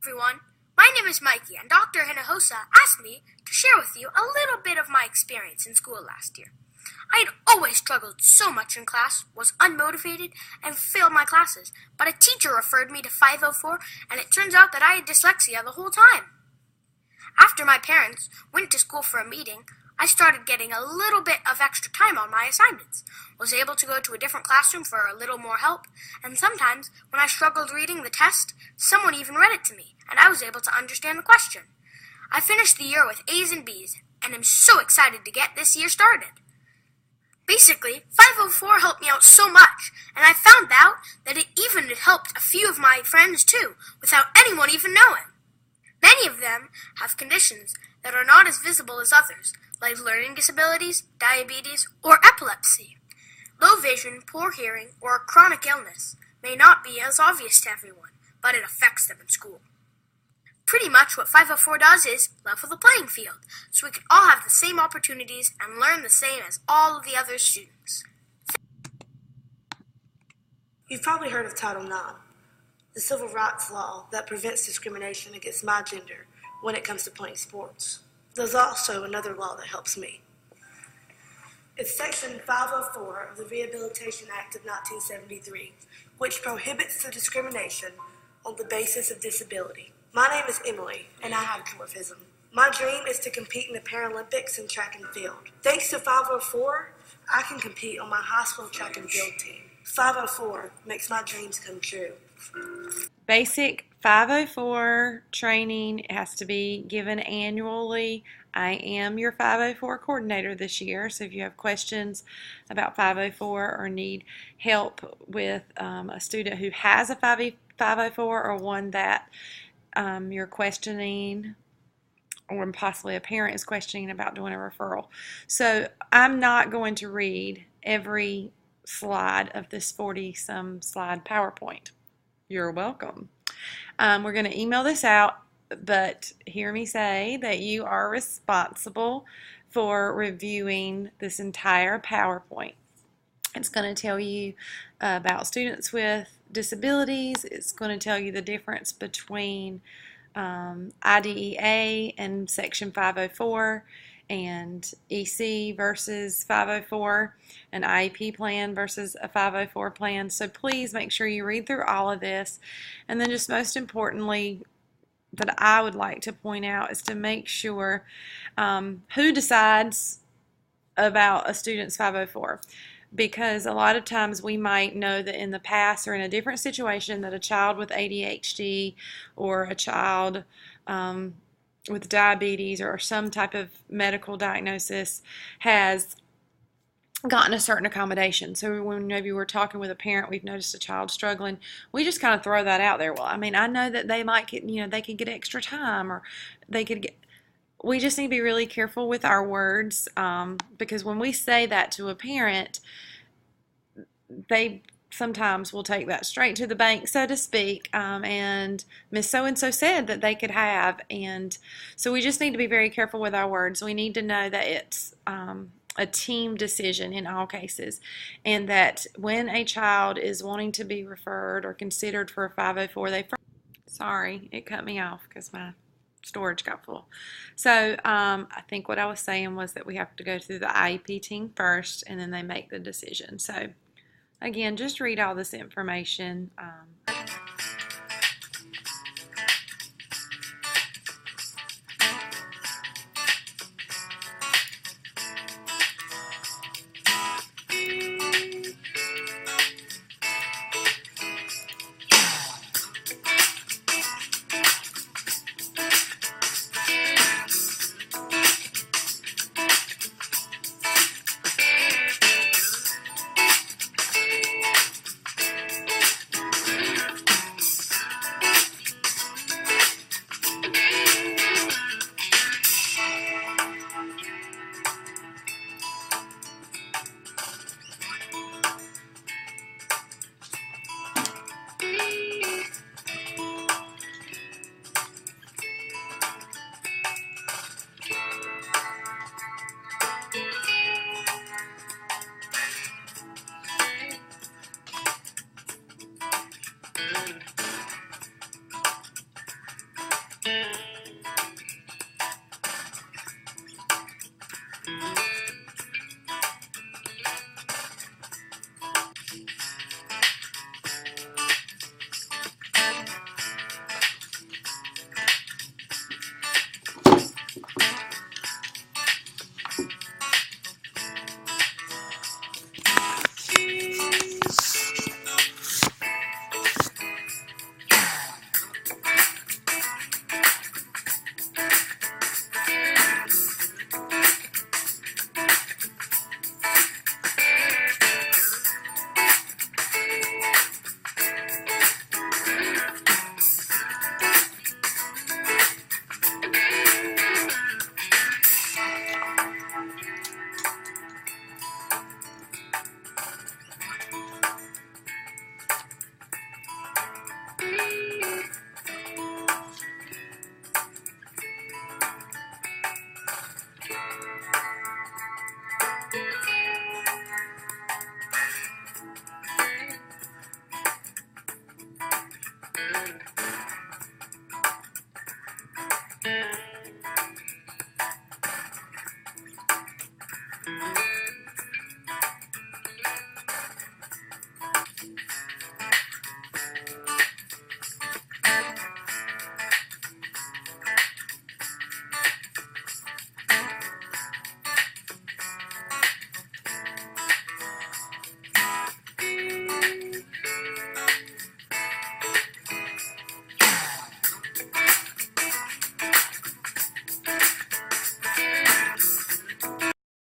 Everyone, my name is Mikey, and Dr. Hinojosa asked me to share with you a little bit of my experience in school last year. I had always struggled so much in class, was unmotivated, and failed my classes, but a teacher referred me to 504, and it turns out that I had dyslexia the whole time. After my parents went to school for a meeting, I started getting a little bit of extra time on my assignments, was able to go to a different classroom for a little more help, and sometimes, when I struggled reading the test, someone even read it to me, and I was able to understand the question. I finished the year with A's and B's, and am so excited to get this year started. Basically, 504 helped me out so much, and I found out that it even helped a few of my friends too, without anyone even knowing. Many of them have conditions that are not as visible as others, like learning disabilities, diabetes, or epilepsy. Low vision, poor hearing, or a chronic illness may not be as obvious to everyone, but it affects them in school. Pretty much what 504 does is level the playing field, so we can all have the same opportunities and learn the same as all of the other students. You've probably heard of Title IX, the civil rights law that prevents discrimination against my gender when it comes to playing sports. There's also another law that helps me. It's Section 504 of the Rehabilitation Act of 1973, which prohibits the discrimination on the basis of disability. My name is Emily, and I have dwarfism. My dream is to compete in the Paralympics in track and field. Thanks to 504, I can compete on my high school track and field team. 504 makes my dreams come true. Basic 504 training has to be given annually. I am your 504 coordinator this year, so if you have questions about 504 or need help with a student who has a 504 or one that you're questioning, or possibly a parent is questioning about doing a referral. So I'm not going to read every slide of this 40-some slide PowerPoint. You're welcome. We're going to email this out, but hear me say that you are responsible for reviewing this entire PowerPoint. It's going to tell you about students with disabilities. It's going to tell you the difference between IDEA and Section 504, and EC versus 504, an IEP plan versus a 504 plan. So please make sure you read through all of this. And then just most importantly, that I would like to point out is to make sure who decides about a student's 504. Because a lot of times we might know that in the past or in a different situation that a child with ADHD or a child with diabetes or some type of medical diagnosis has gotten a certain accommodation. So when maybe we're talking with a parent, we've noticed a child struggling, we just kind of throw that out there. Well, I mean, I know that they might get, they could get extra time, or they could get. We just need to be really careful with our words, because when we say that to a parent, they sometimes will take that straight to the bank, so to speak, and Miss So-and-so said that they could have, and so we just need to be very careful with our words. We need to know that it's a team decision in all cases, and that when a child is wanting to be referred or considered for a 504, sorry, it cut me off because my storage got full. So I think what I was saying was that we have to go through the IEP team first, and then they make the decision. So again, just read all this information.